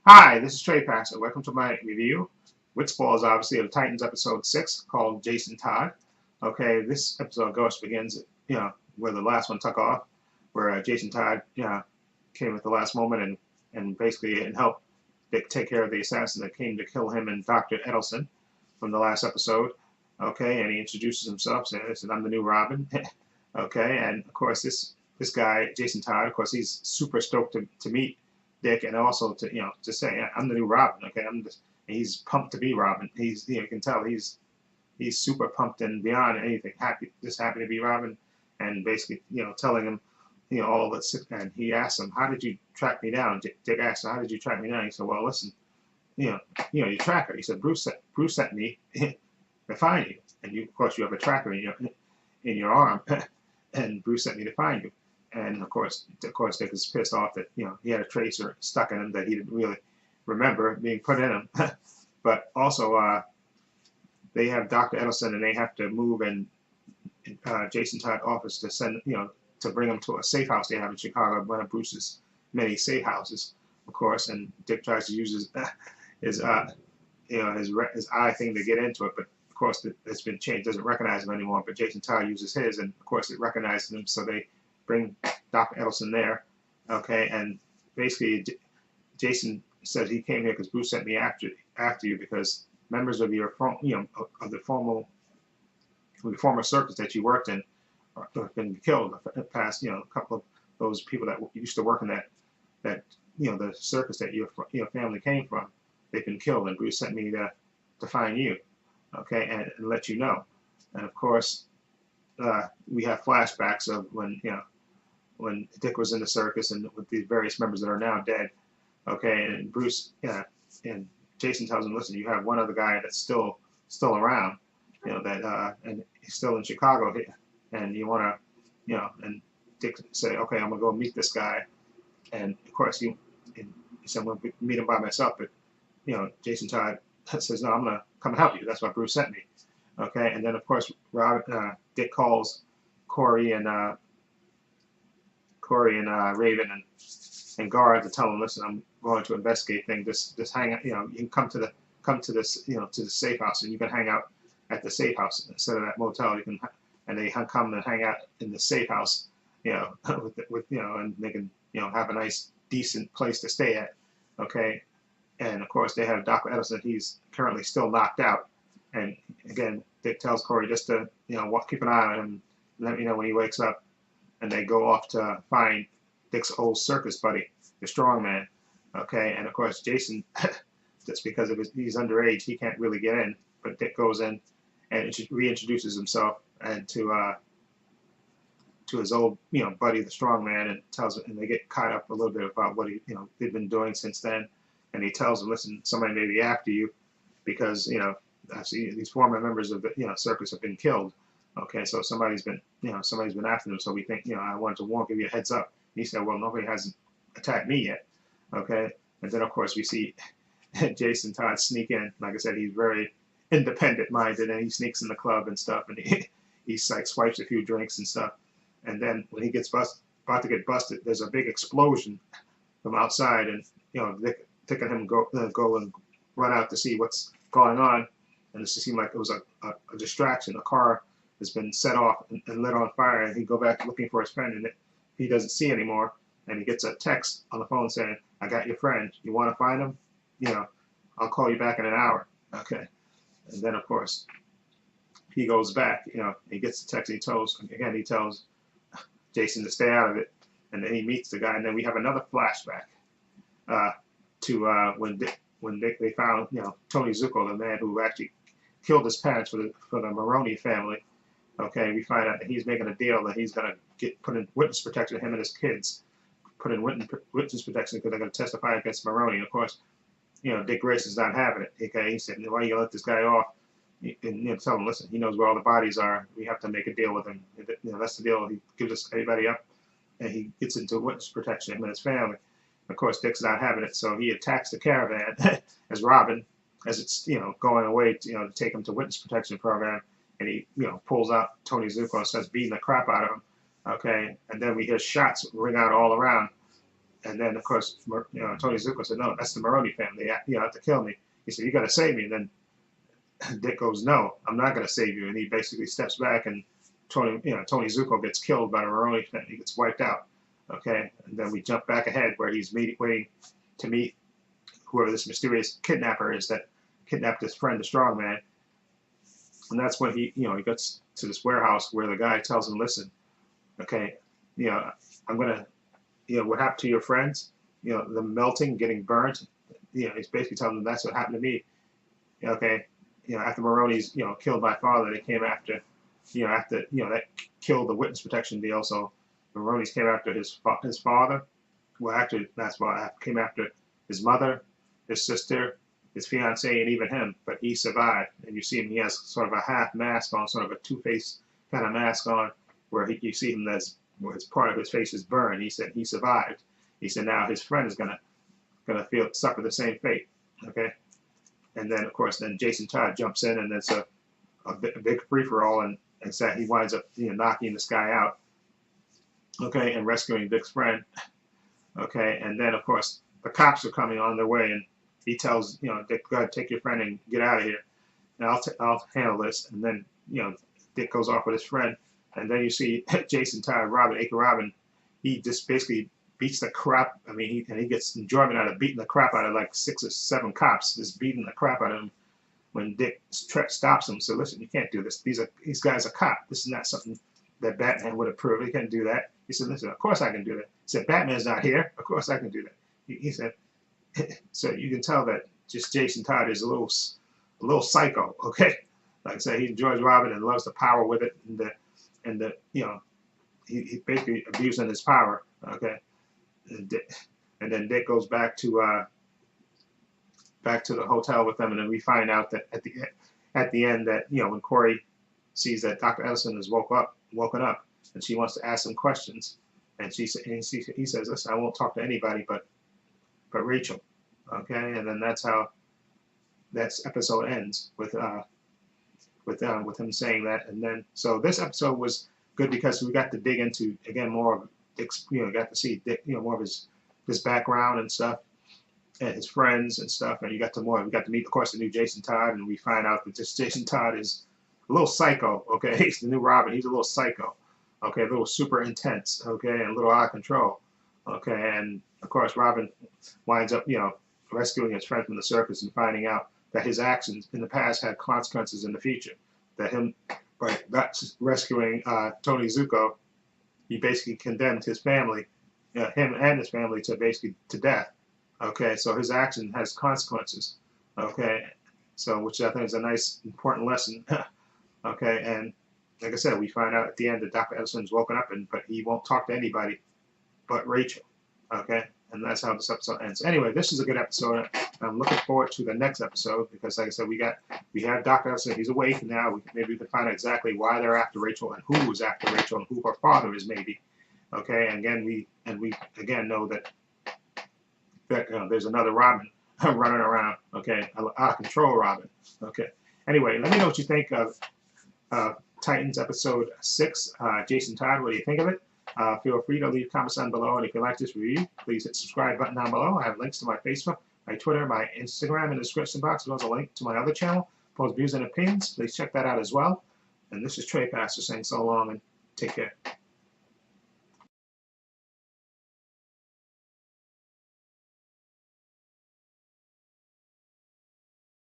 Hi, this is Trey Passer. Welcome to my review, which falls obviously of Titans episode 6 called Jason Todd. Okay, this episode, of course, begins, where the last one took off, where Jason Todd, came at the last moment and basically helped take care of the assassin that came to kill him and Dr. Edelson from the last episode. Okay, and he introduces himself, saying, I'm the new Robin. Okay, and of course, this guy, Jason Todd, of course, he's super stoked to meet Dick, and also to say I'm the new Robin. Okay, he's pumped to be Robin. You can tell he's super pumped and beyond anything, just happy to be Robin, and basically telling him all this. And he asks him, "How did you track me down?" Dick asked him, "How did you track me down?" He said, "Well, listen, you know your tracker." He said, Bruce sent me to find you, and of course you have a tracker in your arm, and Bruce sent me to find you." And of course, Dick was pissed off that he had a tracer stuck in him that he didn't really remember being put in him. But also, they have Dr. Edelson, and they have to move in Jason Todd's office to send to bring him to a safe house they have in Chicago, one of Bruce's many safe houses, of course. And Dick tries to use his his eye thing to get into it, but of course it's been changed, doesn't recognize him anymore. But Jason Todd uses his, and of course it recognizes him, so they bring Dr. Edelson there. Okay, and basically Jason said he came here because Bruce sent me after you because members of your of the former circus that you worked in have been killed. The past a couple of those people that used to work in that the circus that your family came from, they've been killed, and Bruce sent me to find you, okay, and let you know. And of course, we have flashbacks of when Dick was in the circus and with these various members that are now dead, okay, and Bruce, and Jason tells him, listen, you have one other guy that's still around, that and he's still in Chicago here, and you want to, and Dick say, okay, I'm gonna go meet this guy, and of course he said, I'm gonna meet him by myself, but Jason Todd says, no, I'm gonna come help you. That's why Bruce sent me. Okay, and then of course Dick calls Corey and Raven and Gar to tell them, listen, I'm going to investigate things. Just hang out. You can come to this to the safe house, and you can hang out at the safe house instead of that motel. You can and they come and hang out in the safe house, with and they can have a nice decent place to stay at. Okay, and of course they have Dr. Edelson. He's currently still knocked out, and again Dick tells Corey just to keep an eye on him, and let me know when he wakes up, and they go off to find Dick's old circus buddy, the strong man. Okay, and of course Jason, just because he's underage, he can't really get in, but Dick goes in and reintroduces himself and to his old buddy, the strong man, and tells him, and they get caught up a little bit about what they've been doing since then, and he tells him, listen, somebody may be after you because actually these former members of the circus have been killed. Okay, so somebody's been after them. So we think I wanted to give you a heads up. And he said, well, nobody hasn't attacked me yet. Okay, and then of course we see Jason Todd sneak in. Like I said, he's very independent minded, and he sneaks in the club and stuff, and he like swipes a few drinks and stuff. And then when he gets about to get busted, there's a big explosion from outside, and Dick and him go and run out to see what's going on, and it seemed like it was a distraction. A car has been set off and lit on fire, and he go back looking for his friend, and he doesn't see anymore, and he gets a text on the phone saying, I got your friend. You want to find him? I'll call you back in an hour. Okay. And then, of course, he goes back, he gets the text, he tells Jason to stay out of it, and then he meets the guy, and then we have another flashback to when they found, Tony Zuko, the man who actually killed his parents for the Maroney family. Okay, we find out that he's making a deal that he's going to put in witness protection, him and his kids, put in witness protection because they're going to testify against Maroney. And of course, Dick Grayson's not having it. Okay, he said, why are you going to let this guy off? And tell him, listen, he knows where all the bodies are. We have to make a deal with him. That's the deal. He gives us everybody up, and he gets into witness protection, him and his family. Of course, Dick's not having it, so he attacks the caravan as Robin, as it's going away to take him to witness protection program, and he pulls out Tony Zuko and starts beating the crap out of him. Okay, and then we hear shots ring out all around, And then, of course, Tony Zuko said, no, that's the Maroney family. They have to kill me. He said, you got to save me. And then Dick goes, no, I'm not going to save you. And he basically steps back, and Tony Zuko gets killed by the Maroney family. He gets wiped out. Okay, and then we jump back ahead where he's waiting to meet whoever this mysterious kidnapper is that kidnapped his friend, the strong man. And that's when he gets to this warehouse where the guy tells him, listen, okay, I'm gonna, what happened to your friends? The melting, getting burnt. He's basically telling them that's what happened to me. Okay, after Maroney's, killed my father, they came after, that killed the witness protection deal. So Maroney's came after his father. Well, actually, that's why came after his mother, his sister, his fiancée, and even him. But he survived. And you see him; he has sort of a half mask on, sort of a two-face kind of mask on, where you see him as where part of his face is burned. He said he survived. He said now his friend is gonna suffer the same fate. Okay. And then of course Jason Todd jumps in, and it's a big free for all, and so he winds up knocking this guy out. Okay, and rescuing Dick's friend. Okay, and then of course the cops are coming on their way, and he tells Dick, go ahead, take your friend and get out of here, and I'll handle this. And then Dick goes off with his friend, and then you see Jason Todd, Robin, he just basically beats the crap. I mean, he gets enjoyment out of beating the crap out of like 6 or 7 cops, just beating the crap out of him. When Dick stops him, so listen, you can't do this. These guys are cops. This is not something that Batman would approve. He can't do that. He said, listen, of course I can do that. He said, Batman's not here. Of course I can do that. He said, so you can tell that just Jason Todd is a little psycho. Okay, like I said, he enjoys Robin and loves the power with it, and he basically abusing his power. Okay, and then Dick goes back to the hotel with them, and then we find out that at the end that when Corey sees that Dr. Ellison is woken up, and she wants to ask him questions, and he says, listen, I won't talk to anybody but Rachel. Okay, and then that's how that episode ends with him saying that. And then so this episode was good because we got to dig into again more of Dick's, got to see Dick, more of his background and stuff, and his friends and stuff, and we got to meet, of course, the new Jason Todd, and we find out that this Jason Todd is a little psycho. Okay, he's the new Robin. He's a little psycho. Okay, a little super intense. Okay, and a little out of control. Okay, and of course Robin winds up, rescuing his friend from the circus and finding out that his actions in the past had consequences in the future. That him, by rescuing Tony Zuko, he basically condemned his family, him and his family, to death. Okay, so his action has consequences. Okay, so which I think is a nice, important lesson. Okay, and like I said, we find out at the end that Dr. Edison's woken up, but he won't talk to anybody but Rachel. Okay, and that's how this episode ends. Anyway, this is a good episode. I'm looking forward to the next episode because, like I said, we have Dr. Edison. He's awake now. Maybe we can find out exactly why they're after Rachel and who was after Rachel and who her father is, maybe. Okay, and again we again know that there's another Robin running around. Okay, out of control Robin. Okay. Anyway, let me know what you think of Titans episode 6. Jason Todd, what do you think of it? Feel free to leave comments down below, and if you like this review, please hit the subscribe button down below. I have links to my Facebook, my Twitter, my Instagram in the description box, as well as a link to my other channel, Post Views and Opinions. Please check that out as well. And this is Trey Pastor saying so long and take care.